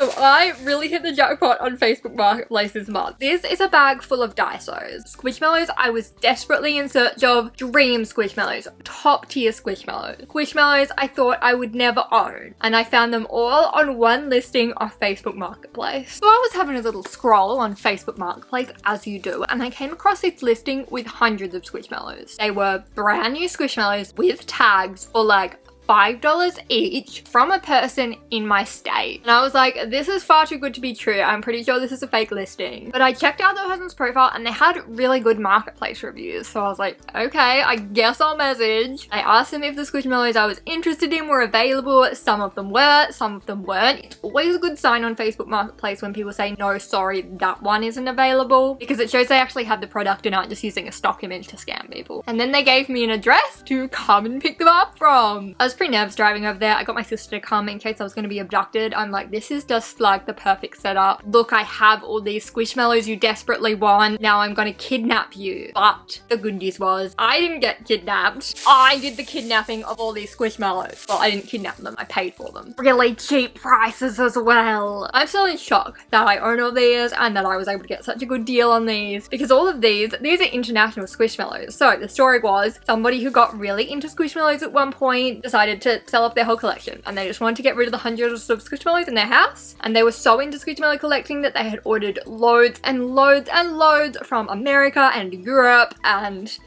So I really hit the jackpot on Facebook Marketplace this month. This is a bag full of Daisos. Squishmallows I was desperately in search of. Dream Squishmallows. Top tier Squishmallows. Squishmallows I thought I would never own. And I found them all on one listing of Facebook Marketplace. So I was having a little scroll on Facebook Marketplace, as you do, and I came across this listing with hundreds of Squishmallows. They were brand new Squishmallows with tags for like $5 each from a person in my state. And I was like, this is far too good to be true. I'm pretty sure this is a fake listing. But I checked out the person's profile and they had really good marketplace reviews. So I was like, okay, I guess I'll message. I asked them if the Squishmallows I was interested in were available. Some of them were, some of them weren't. It's always a good sign on Facebook Marketplace when people say, no, sorry, that one isn't available, because it shows they actually have the product and aren't just using a stock image to scam people. And then they gave me an address to come and pick them up from. I was pretty nervous driving over there. I got my sister to come in case I was going to be abducted. I'm like, this is just like the perfect setup. Look, I have all these Squishmallows you desperately want. Now I'm going to kidnap you. But the good news was I didn't get kidnapped. I did the kidnapping of all these Squishmallows. Well, I didn't kidnap them. I paid for them. Really cheap prices as well. I'm still in shock that I own all these and that I was able to get such a good deal on these, because all of these are international Squishmallows. So the story was somebody who got really into Squishmallows at one point decided to sell off their whole collection, and they just wanted to get rid of the hundreds of Squishmallows in their house, and they were so into Squishmallow collecting that they had ordered loads and loads and loads from America and Europe, and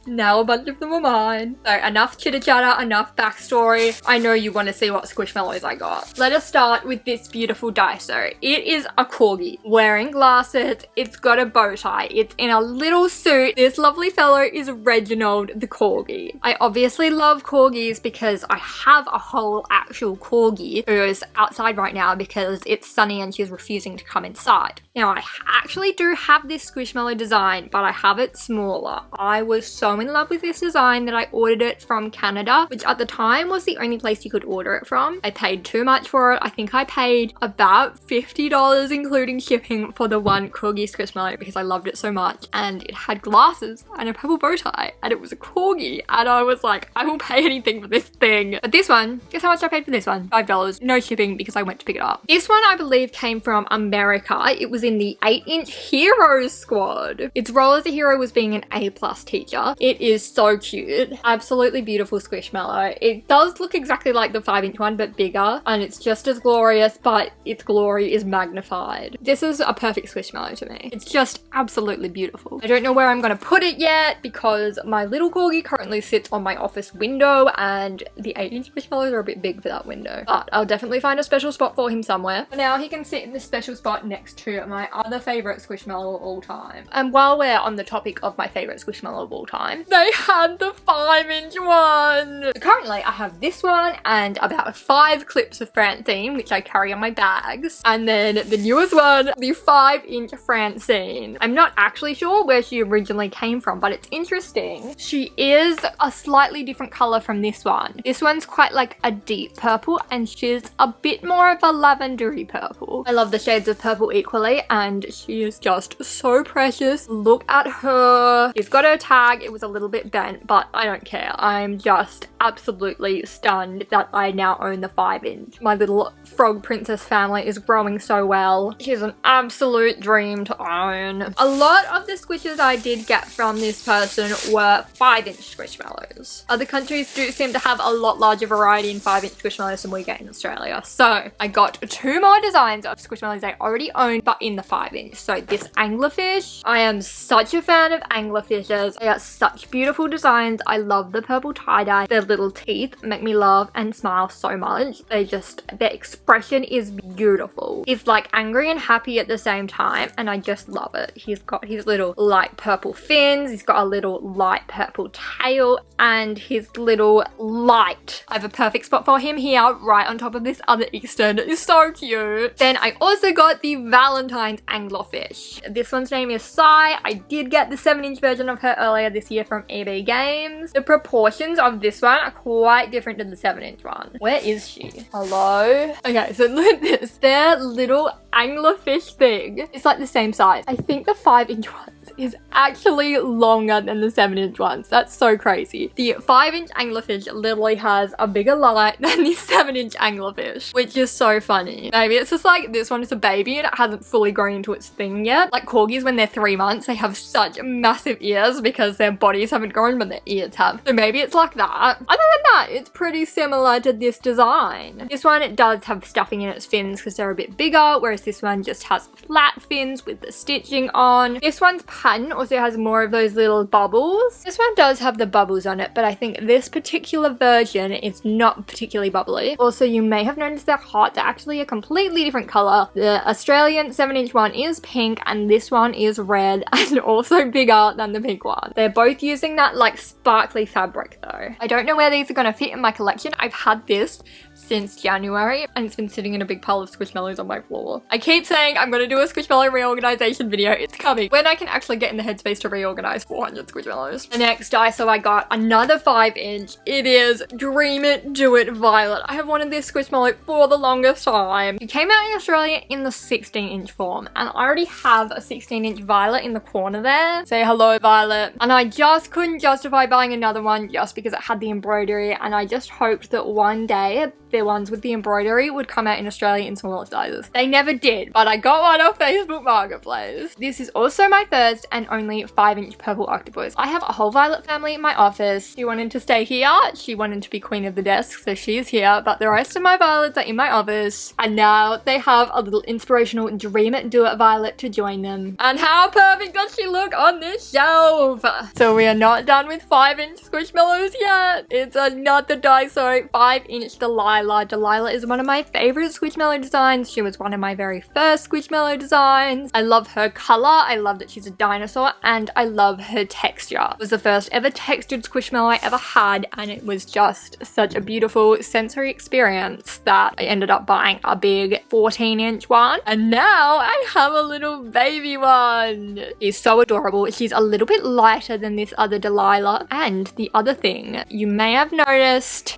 now a bunch of them are mine. So enough chitter chatter, enough backstory. I know you want to see what Squishmallows I got. Let us start with this beautiful Daiso. It is a corgi wearing glasses. It's got a bow tie. It's in a little suit. This lovely fellow is Reginald the corgi. I obviously love corgis because I have a whole actual corgi who is outside right now because it's sunny and she's refusing to come inside. Now I actually do have this Squishmallow design, but I have it smaller. I was so in love with this design that I ordered it from Canada, which at the time was the only place you could order it from. I paid too much for it. I think I paid about $50 including shipping for the one corgi Squishmallow because I loved it so much, and it had glasses and a purple bow tie and it was a corgi, and I was like, I will pay anything for this thing. But this one, guess how much I paid for this one? $5. No shipping because I went to pick it up. This one I believe came from America. It was in the 8-inch Heroes squad. Its role as a hero was being an A+ teacher. It is so cute. Absolutely beautiful Squishmallow. It does look exactly like the 5-inch one, but bigger, and it's just as glorious, but its glory is magnified. This is a perfect Squishmallow to me. It's just absolutely beautiful. I don't know where I'm going to put it yet because my little corgi currently sits on my office window, and the 8-inch Squishmallows are a bit big for that window. But I'll definitely find a special spot for him somewhere. For now, he can sit in this special spot next to my other favorite Squishmallow of all time. And while we're on the topic of my favorite Squishmallow of all time, they had the 5-inch one. So currently I have this one and about 5 clips of Francine, which I carry on my bags, and then the newest one, the 5-inch Francine. I'm not actually sure where she originally came from, but it's interesting. She is a slightly different color from this one. This one's quite like a deep purple and she's a bit more of a lavendery purple. I love the shades of purple equally, and she is just so precious. Look at her. She's got her tag. It was a little bit bent, but I don't care. I'm just absolutely stunned that I now own the 5-inch. My little frog princess family is growing so well. She's an absolute dream to own. A lot of the squishes I did get from this person were 5-inch Squishmallows. Other countries do seem to have a lot larger variety in 5-inch Squishmallows than we get in Australia. So I got 2 more designs of Squishmallows I already owned, but in the 5-inch. So this anglerfish, I am such a fan of anglerfishes. They are such beautiful designs. I love the purple tie-dye. Their little teeth make me laugh and smile so much. Their expression is beautiful. He's like angry and happy at the same time, and I just love it. He's got his little light purple fins. He's got a little light purple tail and his little light. I have a perfect spot for him here, right on top of this other Eastern. It's so cute. Then I also got the Valentine's anglerfish. This one's name is Sai. I did get the 7-inch version of her earlier this year from EB Games. The proportions of this one are quite different to the 7-inch one. Where is she? Hello? Okay, so look at this. Their little anglerfish thing. It's like the same size. I think the 5-inch ones is actually longer than the 7-inch ones. That's so crazy. The 5-inch anglerfish literally has a bigger light than the 7-inch anglerfish, which is so funny. Maybe it's just like this one is a baby and it hasn't fully grown into its thing yet. Like corgis when they're 3 months, they have such massive ears because their bodies haven't grown but their ears have. So maybe it's like that. Other than that, it's pretty similar to this design. This one, it does have stuffing in its fins because they're a bit bigger, whereas this one just has flat fins with the stitching on. This one's pattern also has more of those little bubbles. This one does have the bubbles on it, but I think this particular version is not particularly bubbly. Also, you may have noticed their hearts are actually a completely different color. The Australian 7-inch one is pink and this one is red and also bigger than the pink one. They're both using that like sparkly fabric though. I don't know where these are going to fit in my collection. I've had this since January and it's been sitting in a big pile of Squishmallows on my floor. I keep saying I'm gonna do a Squishmallow reorganization video. It's coming when I can actually get in the headspace to reorganize 400 Squishmallows. The next Daiso I got another 5-inch. It is Dream It, Do It Violet. I have wanted this Squishmallow for the longest time. It came out in Australia in the 16-inch form and I already have a 16-inch Violet in the corner there. Say hello, Violet. And I just couldn't justify buying another one just because it had the embroidery, and I just hoped that one day the ones with the embroidery would come out in Australia in smaller sizes. They never did, but I got one off Facebook Marketplace. This is also my first and only 5-inch purple octopus. I have a whole Violet family in my office. She wanted to stay here. She wanted to be queen of the desk, so she's here, but the rest of my Violets are in my office, and now they have a little inspirational Dream It, Do It Violet to join them. And how perfect does she look on this shelf? So we are not done with 5-inch Squishmallows yet. It's another Daiso 5-inch Delilah. Delilah is one of my favorite Squishmallow designs. She was one of my very first Squishmallow designs. I love her color. I love that she's a dinosaur, and I love her texture. It was the first ever textured Squishmallow I ever had, and it was just such a beautiful sensory experience that I ended up buying a big 14-inch one, and now I have a little baby one. She's so adorable. She's a little bit lighter than this other Delilah, and the other thing you may have noticed,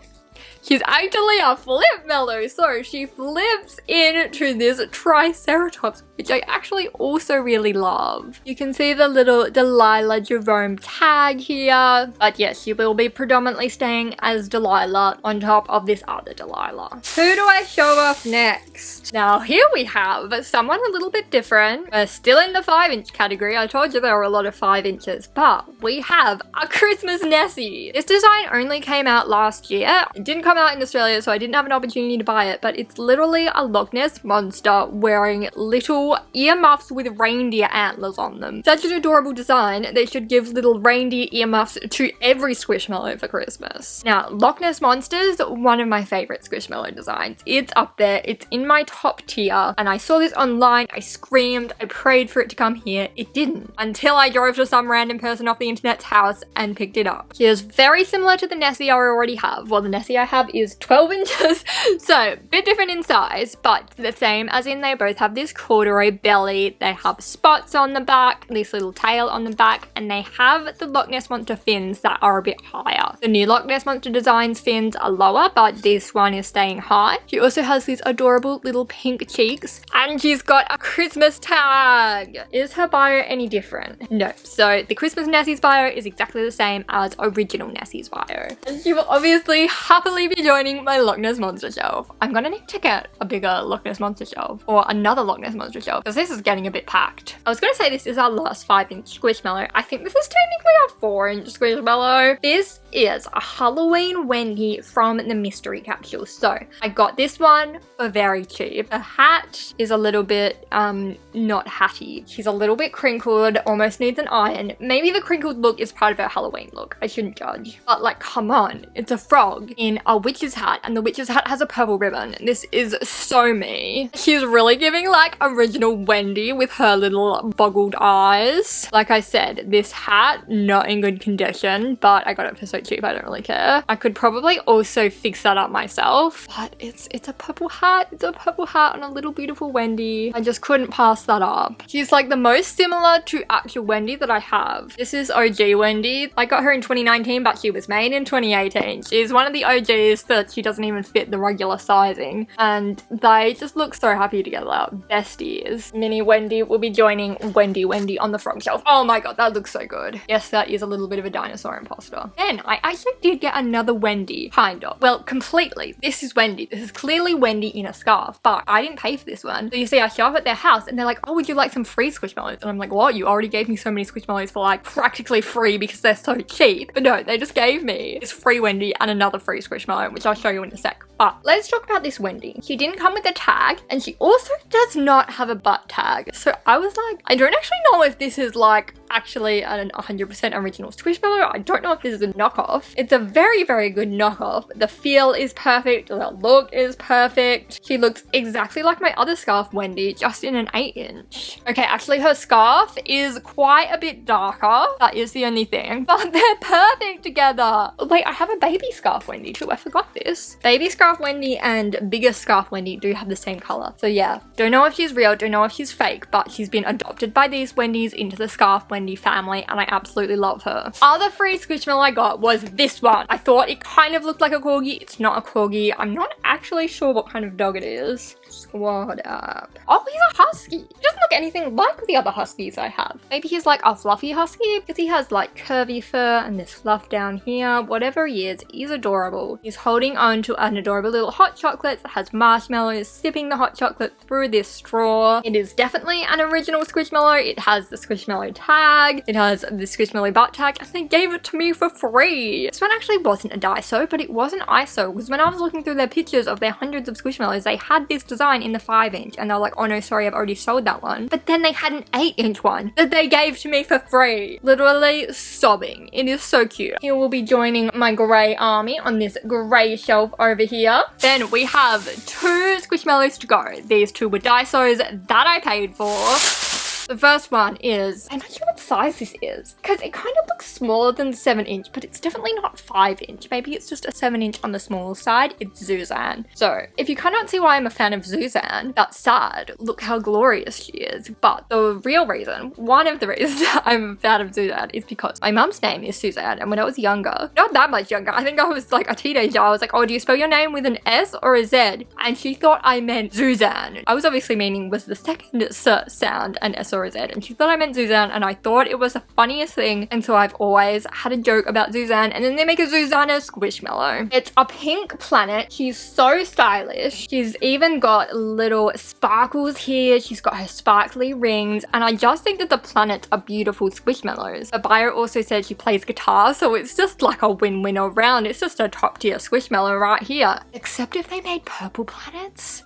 she's actually a flip mellow, so she flips into this Triceratops, which I actually also really love. You can see the little Delilah Jerome tag here, but yes, she will be predominantly staying as Delilah on top of this other Delilah. Who do I show off next? Now here we have someone a little bit different. We're still in the 5-inch category. I told you there were a lot of 5 inches, but we have a Christmas Nessie. This design only came out last year. It didn't come out in Australia, so I didn't have an opportunity to buy it, but it's literally a Loch Ness monster wearing little earmuffs with reindeer antlers on them. Such an adorable design. They should give little reindeer earmuffs to every Squishmallow for Christmas. Now, Loch Ness Monster's one of my favorite Squishmallow designs. It's up there. It's in my top tier, and I saw this online. I screamed. I prayed for it to come here. It didn't, until I drove to some random person off the internet's house and picked it up. She is very similar to the Nessie I already have. Well, the Nessie I have is 12 inches, so a bit different in size, but the same, as in they both have this corduroy belly, they have spots on the back, this little tail on the back, and they have the Loch Ness Monster fins that are a bit higher. The new Loch Ness Monster designs fins are lower, but this one is staying high. She also has these adorable little pink cheeks, and she's got a Christmas tag. Is her bio any different? No. So the Christmas Nessie's bio is exactly the same as original Nessie's bio. And she will obviously happily be joining my Loch Ness Monster shelf. I'm gonna need to get a bigger Loch Ness Monster shelf, or another Loch Ness Monster shelf, because this is getting a bit packed. I was gonna say this is our last 5-inch Squishmallow. I think this is technically a 4-inch Squishmallow. This is a Halloween Wendy from the mystery capsule. So I got this one for very cheap. The hat is a little bit not hatty. She's a little bit crinkled, almost needs an iron. Maybe the crinkled look is part of her Halloween look. I shouldn't judge. But like, come on, it's a frog in a witch's hat, and the witch's hat has a purple ribbon. This is so me. She's really giving like original Wendy with her little boggled eyes. Like I said, this hat, not in good condition, but I got it for so cheap, I don't really care. I could probably also fix that up myself, but it's a purple hat. It's a purple hat on a little beautiful Wendy. I just couldn't pass that up. She's like the most similar to actual Wendy that I have. This is OG Wendy. I got her in 2019, but she was made in 2018. She's one of the OGs. is that she doesn't even fit the regular sizing, and they just look so happy together. Besties. Mini Wendy will be joining Wendy on the front shelf. Oh my god, that looks so good. Yes, that is a little bit of a dinosaur imposter. Then I actually did get another Wendy, kind of. Well, completely. This is Wendy. This is clearly Wendy in a scarf, but I didn't pay for this one. So you see, I show up at their house and they're like, oh, would you like some free Squishmallows? And I'm like, what? You already gave me so many Squishmallows for like practically free because they're so cheap. But no, they just gave me this free Wendy and another free Squishmallow, which I'll show you in a sec. But let's talk about this Wendy. She didn't come with a tag, and she also does not have a butt tag. So I was like, I don't actually know if this is like actually an 100% original Squishmallow. I don't know if this is a knockoff. It's a very, very good knockoff. The feel is perfect. The look is perfect. She looks exactly like my other scarf Wendy, just in an 8-inch. Okay, actually her scarf is quite a bit darker. That is the only thing, but they're perfect together. Wait, I have a baby scarf Wendy too. I forgot this. Baby scarf Wendy and bigger scarf Wendy do have the same color. So yeah, don't know if she's real, don't know if she's fake, but she's been adopted by these Wendy's into the scarf Wendy family, and I absolutely love her. Other free Squishmallow I got was this one. I thought it kind of looked like a corgi. It's not a corgi. I'm not actually sure what kind of dog it is. Squad up. Oh, he's a husky. He doesn't look anything like the other huskies I have. Maybe he's like a fluffy husky because he has like curvy fur and this fluff down here. Whatever he is, he's adorable. He's holding on to an adorable little hot chocolate that has marshmallows, sipping the hot chocolate through this straw. It is definitely an original Squishmallow. It has the Squishmallow tag. It has the Squishmallow butt tag, and they gave it to me for free. This one actually wasn't a Daiso, but it was an ISO, because when I was looking through their pictures of their hundreds of Squishmallows, they had this design in the 5-inch, and they're like, oh no, sorry, I've already sold that one. But then they had an 8-inch one that they gave to me for free. Literally sobbing. It is so cute. He will be joining my grey army on this grey shelf over here. Then we have 2 Squishmallows to go. These 2 were Daisos that I paid for. The first one is, I'm not sure what size this is, because it kind of looks smaller than the 7-inch, but it's definitely not 5-inch. Maybe it's just a 7-inch on the small side. It's Zuzan. So if you cannot see why I'm a fan of Zuzan, that's sad. Look how glorious she is. But the real reason, one of the reasons I'm a fan of Zuzan is because my mum's name is Suzanne, and when I was younger, not that much younger, I think I was like a teenager, I was like, oh, do you spell your name with an S or a Z? And she thought I meant Zuzan. I was obviously meaning was the second S sound and S or a Z, and she thought I meant Zuzan, and I thought it was the funniest thing, and so I've always had a joke about Zuzan, and then they make a Zuzana Squishmallow. It's a pink planet. She's so stylish. She's even got little sparkles here. She's got her sparkly rings, and I just think that the planets are beautiful Squishmallows. The bio also said she plays guitar, so it's just like a win-win all round. It's just a top tier Squishmallow right here. Except if they made purple planets.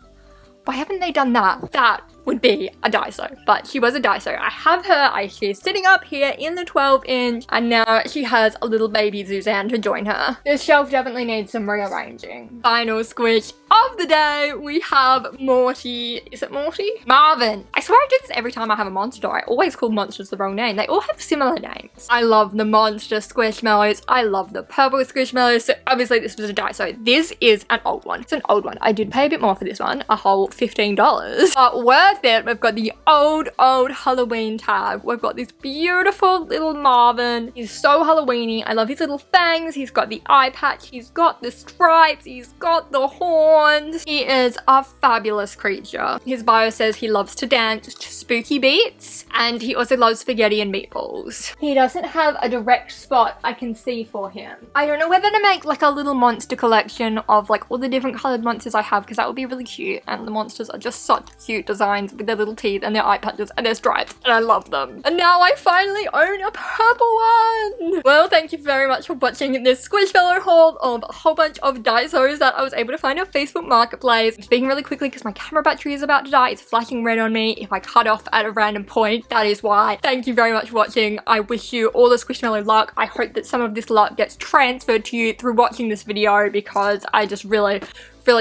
Why haven't they done that? That would be a Daiso, but she was a Daiso. I have her, she's sitting up here in the 12-inch, and now she has a little baby Zuzan to join her. This shelf definitely needs some rearranging. Final squish of the day, we have Morty. Is it Morty? Marvin. I swear I do this every time I have a monster. I always call monsters the wrong name. They all have similar names. I love the monster Squishmallows. I love the purple Squishmallows. So obviously this was a Daiso. This is an old one. It's an old one. I did pay a bit more for this one, a whole $15, but worth it. We've got the old Halloween tag. We've got this beautiful little Marvin. He's so Halloweeny. I love his little fangs. He's got the eye patch. He's got the stripes. He's got the horns. He is a fabulous creature. His bio says he loves to dance to spooky beats, and he also loves spaghetti and meatballs. He doesn't have a direct spot I can see for him. I don't know whether to make like a little monster collection of like all the different colored monsters I have, because that would be really cute, and the monsters are just such cute designs with their little teeth and their eye patches and their stripes, and I love them. And now I finally own a purple one! Well, thank you very much for watching this Squishmallow haul of a whole bunch of Daisos that I was able to find on Facebook Marketplace. I'm speaking really quickly because my camera battery is about to die. It's flashing red on me. If I cut off at a random point, that is why. Thank you very much for watching. I wish you all the Squishmallow luck. I hope that some of this luck gets transferred to you through watching this video, because I just really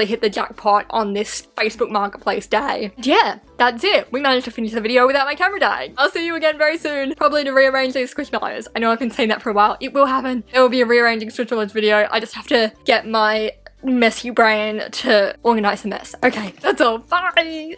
hit the jackpot on this Facebook Marketplace day. Yeah, that's it. We managed to finish the video without my camera dying. I'll see you again very soon, probably to rearrange these Squishmallows. I know I've been saying that for a while. It will happen. There will be a rearranging Squishmallows video. I just have to get my messy brain to organize the mess. Okay, that's all. Bye!